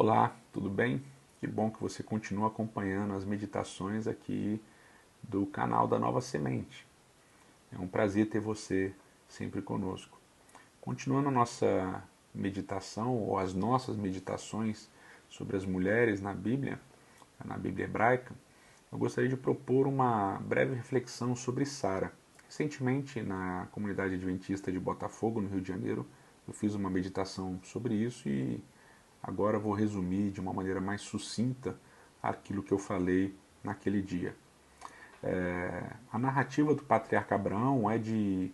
Olá, tudo bem? Que bom que você continua acompanhando as meditações aqui do canal da Nova Semente. É um prazer ter você sempre conosco. Continuando a nossa meditação, ou as nossas meditações sobre as mulheres na Bíblia hebraica, eu gostaria de propor uma breve reflexão sobre Sara. Recentemente, na comunidade adventista de Botafogo, no Rio de Janeiro, eu fiz uma meditação sobre isso e agora vou resumir de uma maneira mais sucinta aquilo que eu falei naquele dia. A narrativa do patriarca Abraão é, de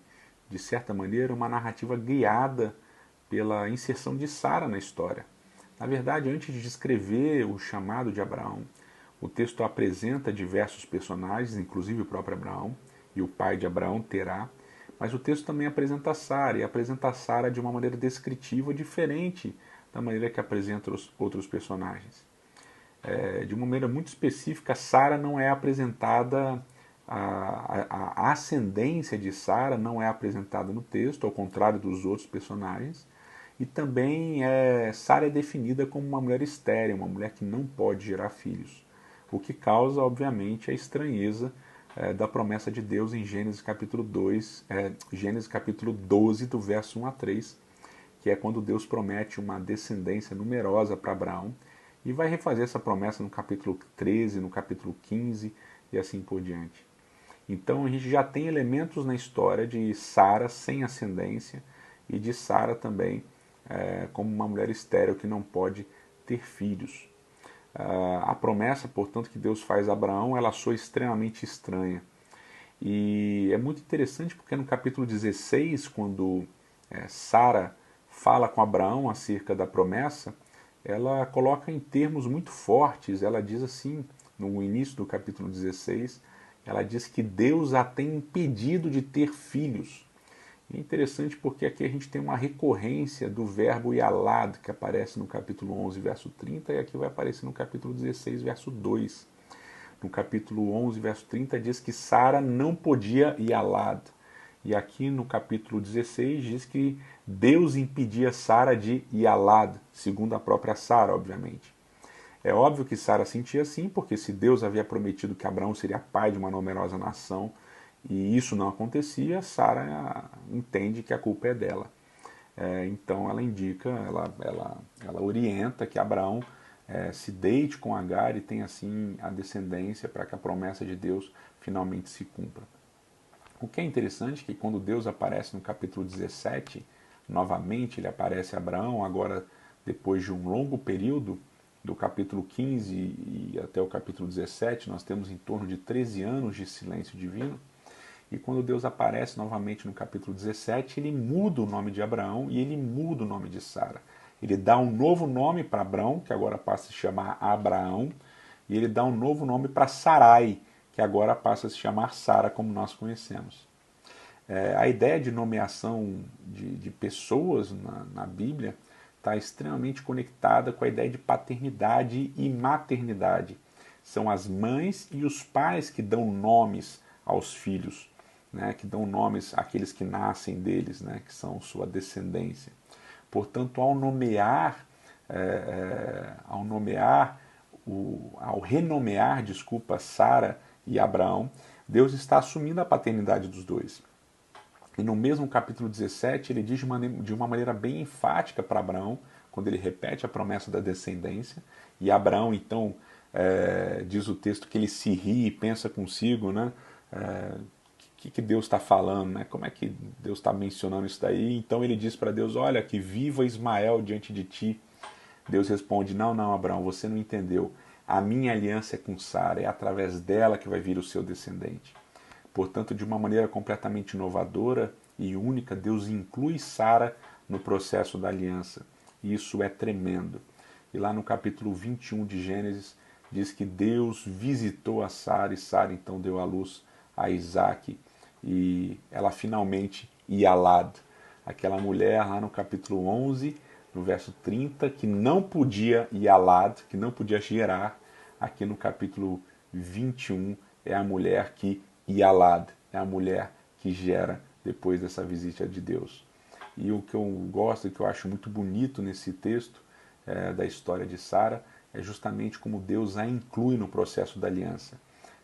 certa maneira, uma narrativa guiada pela inserção de Sara na história. Na verdade, antes de descrever o chamado de Abraão, o texto apresenta diversos personagens, inclusive o próprio Abraão e o pai de Abraão, Terá, mas o texto também apresenta Sara, e apresenta Sara de uma maneira descritiva diferente da maneira que apresenta os outros personagens. De uma maneira muito específica, Sara não é apresentada, a ascendência de Sara não é apresentada no texto, ao contrário dos outros personagens, e também Sara é definida como uma mulher estéril, uma mulher que não pode gerar filhos, o que causa, obviamente, a estranheza da promessa de Deus em Gênesis capítulo 2, Gênesis capítulo 12, do verso 1 a 3, que é quando Deus promete uma descendência numerosa para Abraão, e vai refazer essa promessa no capítulo 13, no capítulo 15 e assim por diante. Então a gente já tem elementos na história de Sara sem ascendência e de Sara também como uma mulher estéril que não pode ter filhos. A promessa, portanto, que Deus faz a Abraão, ela soa extremamente estranha. E é muito interessante porque no capítulo 16, quando Sara fala com Abraão acerca da promessa, ela coloca em termos muito fortes. Ela diz assim, no início do capítulo 16, ela diz que Deus a tem impedido de ter filhos. E é interessante porque aqui a gente tem uma recorrência do verbo yalad, que aparece no capítulo 11, verso 30, e aqui vai aparecer no capítulo 16, verso 2. No capítulo 11, verso 30, diz que Sara não podia yalad. E aqui no capítulo 16 diz que Deus impedia Sara de yalad, segundo a própria Sara, obviamente. É óbvio que Sara sentia assim, porque se Deus havia prometido que Abraão seria pai de uma numerosa nação, e isso não acontecia, Sara entende que a culpa é dela. Então ela indica, ela orienta que Abraão se deite com Agar e tenha assim a descendência para que a promessa de Deus finalmente se cumpra. O que é interessante é que quando Deus aparece no capítulo 17, novamente ele aparece a Abraão, agora depois de um longo período, do capítulo 15 e até o capítulo 17, nós temos em torno de 13 anos de silêncio divino. E quando Deus aparece novamente no capítulo 17, ele muda o nome de Abraão e ele muda o nome de Sara. Ele dá um novo nome para Abraão, que agora passa a se chamar Abraão, e ele dá um novo nome para Sarai, que agora passa a se chamar Sara, como nós conhecemos. A ideia de nomeação de pessoas na Bíblia está extremamente conectada com a ideia de paternidade e maternidade. São as mães e os pais que dão nomes aos filhos, né, que dão nomes àqueles que nascem deles, né, que são sua descendência. Portanto, ao renomear, desculpa, Sara e Abraão, Deus está assumindo a paternidade dos dois. E no mesmo capítulo 17, ele diz de uma maneira bem enfática para Abraão, quando ele repete a promessa da descendência, e Abraão, então, diz o texto que ele se ri e pensa consigo, né? Que Deus está falando, né? Como é que Deus está mencionando isso daí? Então ele diz para Deus, olha, que viva Ismael diante de ti. Deus responde, não, Abraão, você não entendeu. A minha aliança é com Sara, é através dela que vai vir o seu descendente. Portanto, de uma maneira completamente inovadora e única, Deus inclui Sara no processo da aliança. E isso é tremendo. E lá no capítulo 21 de Gênesis, diz que Deus visitou a Sara e Sara então deu à luz a Isaac. E ela finalmente Yalad, aquela mulher lá no capítulo 11, no verso 30, que não podia Yalad, que não podia gerar, aqui no capítulo 21 é a mulher que Yalad, é a mulher que gera depois dessa visita de Deus. E o que eu gosto, o que eu acho muito bonito nesse texto, da história de Sara é justamente como Deus a inclui no processo da aliança.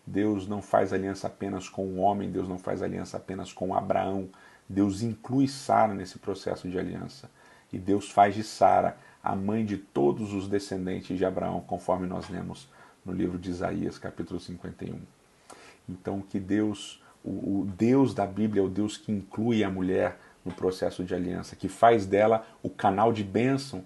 Deus não faz aliança apenas com o homem, Deus não faz aliança apenas com Abraão, Deus inclui Sara nesse processo de aliança. E Deus faz de Sara a mãe de todos os descendentes de Abraão, conforme nós lemos no livro de Isaías, capítulo 51. Então, que Deus, o Deus da Bíblia é o Deus que inclui a mulher no processo de aliança, que faz dela o canal de bênção,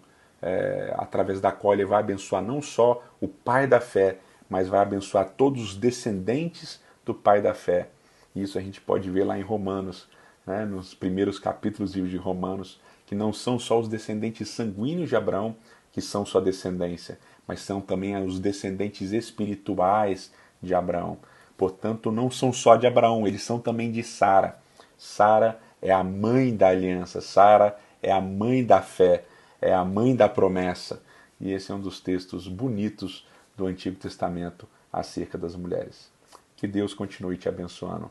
através da qual ele vai abençoar não só o pai da fé, mas vai abençoar todos os descendentes do pai da fé. Isso a gente pode ver lá em Romanos, né, nos primeiros capítulos de Romanos, que não são só os descendentes sanguíneos de Abraão que são sua descendência, mas são também os descendentes espirituais de Abraão. Portanto, não são só de Abraão, eles são também de Sara. Sara é a mãe da aliança, Sara é a mãe da fé, é a mãe da promessa. E esse é um dos textos bonitos do Antigo Testamento acerca das mulheres. Que Deus continue te abençoando.